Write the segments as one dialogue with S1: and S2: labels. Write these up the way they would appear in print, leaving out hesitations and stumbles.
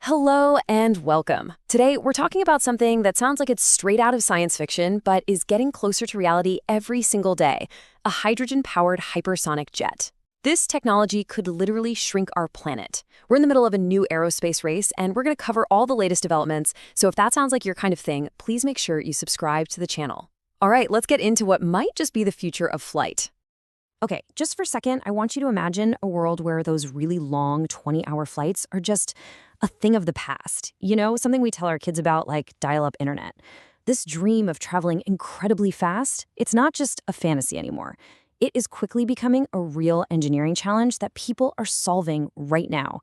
S1: Hello and welcome. Today, we're talking about something that sounds like it's straight out of science fiction, but is getting closer to reality every single day: a hydrogen-powered hypersonic jet. This technology could literally shrink our planet. We're in the middle of a new aerospace race, and we're going to cover all the latest developments, so if that sounds like your kind of thing, please make sure you subscribe to the channel. All right, let's get into what might just be the future of flight. Okay, just for a second, I want you to imagine a world where those really long 20-hour flights are just a thing of the past. You know, something we tell our kids about, like dial-up internet. This dream of traveling incredibly fast, it's not just a fantasy anymore. It is quickly becoming a real engineering challenge that people are solving right now.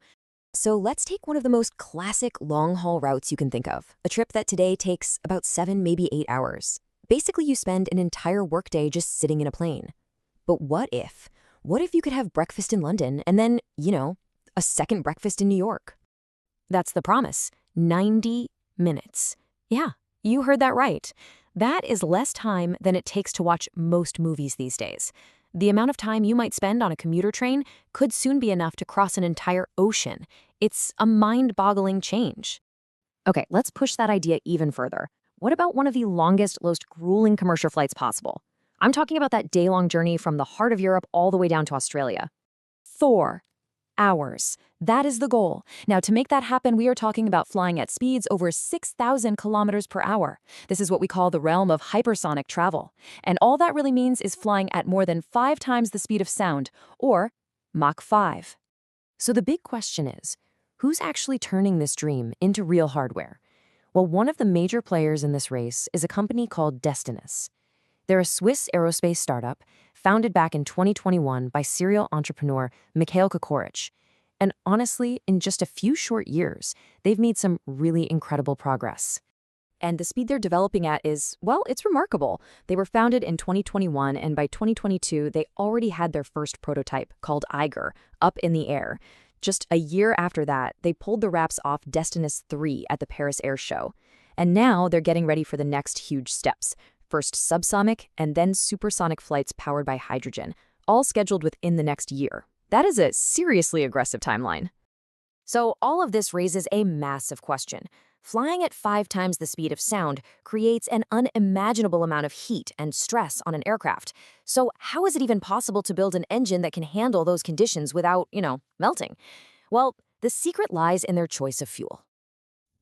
S1: So let's take one of the most classic long-haul routes you can think of, a trip that today takes about 7, maybe 8 hours. Basically, you spend an entire workday just sitting in a plane. But what if? What if you could have breakfast in London and then, a second breakfast in New York? That's the promise. 90 minutes. Yeah, you heard that right. That is less time than it takes to watch most movies these days. The amount of time you might spend on a commuter train could soon be enough to cross an entire ocean. It's a mind-boggling change. Okay, let's push that idea even further. What about one of the longest, most grueling commercial flights possible? I'm talking about that day-long journey from the heart of Europe all the way down to Australia. 4 hours. That is the goal. Now, to make that happen, we are talking about flying at speeds over 6,000 kilometers per hour. This is what we call the realm of hypersonic travel. And all that really means is flying at more than 5 times the speed of sound, or Mach 5. So the big question is, who's actually turning this dream into real hardware? Well, one of the major players in this race is a company called Destinus. They're a Swiss aerospace startup founded back in 2021 by serial entrepreneur Mikhail Kokorich. And honestly, in just a few short years, they've made some really incredible progress. And the speed they're developing at is, well, it's remarkable. They were founded in 2021, and by 2022, they already had their first prototype, called Eiger, up in the air. Just a year after that, they pulled the wraps off Destinus 3 at the Paris Air Show. And now they're getting ready for the next huge steps. First subsonic, and then supersonic flights powered by hydrogen, all scheduled within the next year. That is a seriously aggressive timeline. So all of this raises a massive question. Flying at 5 times the speed of sound creates an unimaginable amount of heat and stress on an aircraft. So how is it even possible to build an engine that can handle those conditions without, melting? Well, the secret lies in their choice of fuel.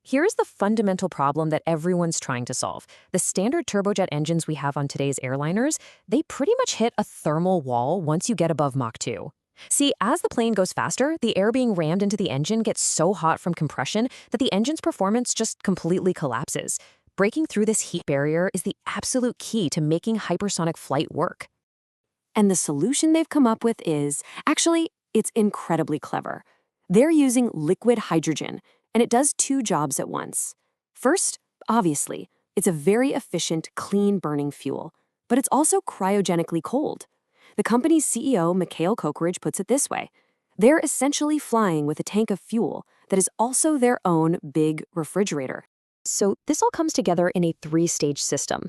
S1: Here's the fundamental problem that everyone's trying to solve. The standard turbojet engines we have on today's airliners, they pretty much hit a thermal wall once you get above Mach 2. See, as the plane goes faster, the air being rammed into the engine gets so hot from compression that the engine's performance just completely collapses. Breaking through this heat barrier is the absolute key to making hypersonic flight work. And the solution they've come up with is, actually, it's incredibly clever. They're using liquid hydrogen, and it does 2 jobs at once. First, obviously, it's a very efficient, clean-burning fuel, but it's also cryogenically cold. The company's CEO, Mikhail Kokorich, puts it this way: they're essentially flying with a tank of fuel that is also their own big refrigerator. So this all comes together in a 3-stage system.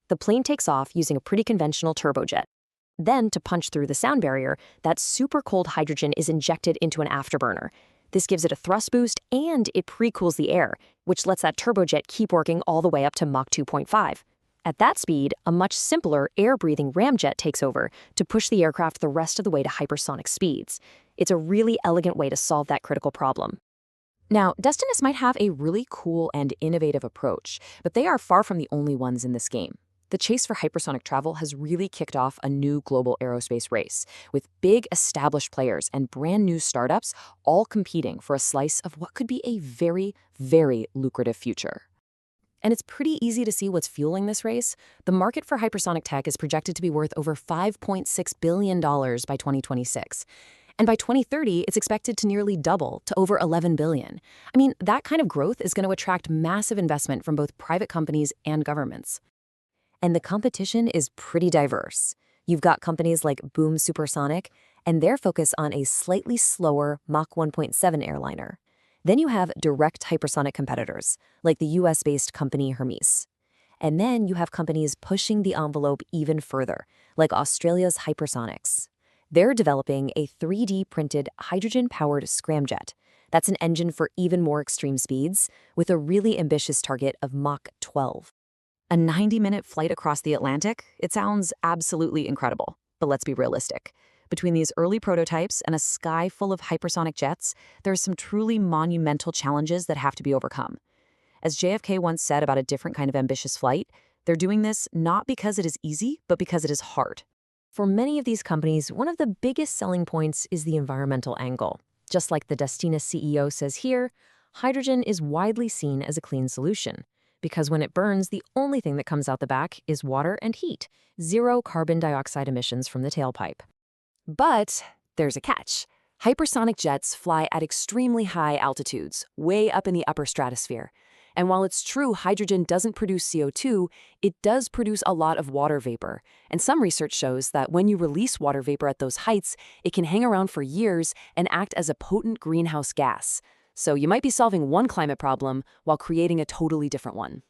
S1: The plane takes off using a pretty conventional turbojet. Then, to punch through the sound barrier, that super cold hydrogen is injected into an afterburner. This gives it a thrust boost, and it pre-cools the air, which lets that turbojet keep working all the way up to Mach 2.5. At that speed, a much simpler air-breathing ramjet takes over to push the aircraft the rest of the way to hypersonic speeds. It's a really elegant way to solve that critical problem. Now, Destinus might have a really cool and innovative approach, but they are far from the only ones in this game. The chase for hypersonic travel has really kicked off a new global aerospace race, with big established players and brand new startups all competing for a slice of what could be a very, very lucrative future. And it's pretty easy to see what's fueling this race. The market for hypersonic tech is projected to be worth over $5.6 billion by 2026. And by 2030, it's expected to nearly double to over $11 billion. I mean, that kind of growth is going to attract massive investment from both private companies and governments. And the competition is pretty diverse. You've got companies like Boom Supersonic, and their focus on a slightly slower Mach 1.7 airliner. Then you have direct hypersonic competitors, like the US-based company Hermes. And then you have companies pushing the envelope even further, like Australia's Hypersonics. They're developing a 3D-printed hydrogen-powered scramjet. That's an engine for even more extreme speeds, with a really ambitious target of Mach 12. A 90-minute flight across the Atlantic? It sounds absolutely incredible. But let's be realistic. Between these early prototypes and a sky full of hypersonic jets, there are some truly monumental challenges that have to be overcome. As JFK once said about a different kind of ambitious flight, they're doing this not because it is easy, but because it is hard. For many of these companies, one of the biggest selling points is the environmental angle. Just like the Destina CEO says here, hydrogen is widely seen as a clean solution, because when it burns, the only thing that comes out the back is water and heat, zero carbon dioxide emissions from the tailpipe. But there's a catch. Hypersonic jets fly at extremely high altitudes, way up in the upper stratosphere. And while it's true hydrogen doesn't produce CO2, it does produce a lot of water vapor. And some research shows that when you release water vapor at those heights, it can hang around for years and act as a potent greenhouse gas. So you might be solving one climate problem while creating a totally different one.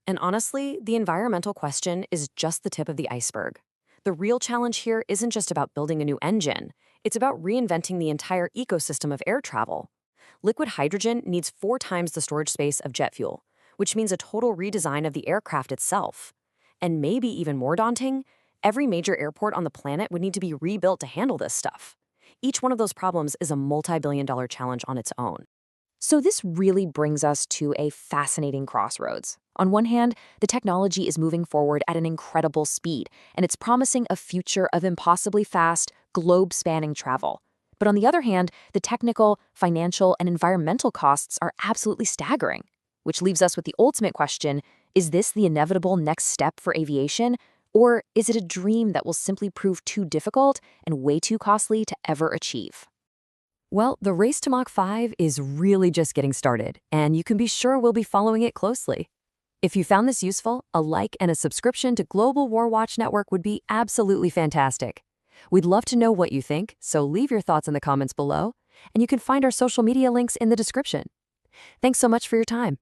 S1: And honestly, the environmental question is just the tip of the iceberg. The real challenge here isn't just about building a new engine. It's about reinventing the entire ecosystem of air travel. Liquid hydrogen needs 4 times the storage space of jet fuel, which means a total redesign of the aircraft itself. And maybe even more daunting, every major airport on the planet would need to be rebuilt to handle this stuff. Each one of those problems is a multi-billion-dollar challenge on its own. So this really brings us to a fascinating crossroads. On one hand, the technology is moving forward at an incredible speed, and it's promising a future of impossibly fast, globe-spanning travel. But on the other hand, the technical, financial, and environmental costs are absolutely staggering. Which leaves us with the ultimate question, is this the inevitable next step for aviation? Or is it a dream that will simply prove too difficult and way too costly to ever achieve? Well, the race to Mach 5 is really just getting started, and you can be sure we'll be following it closely. If you found this useful, a like and a subscription to Global War Watch Network would be absolutely fantastic. We'd love to know what you think, so leave your thoughts in the comments below, and you can find our social media links in the description. Thanks so much for your time.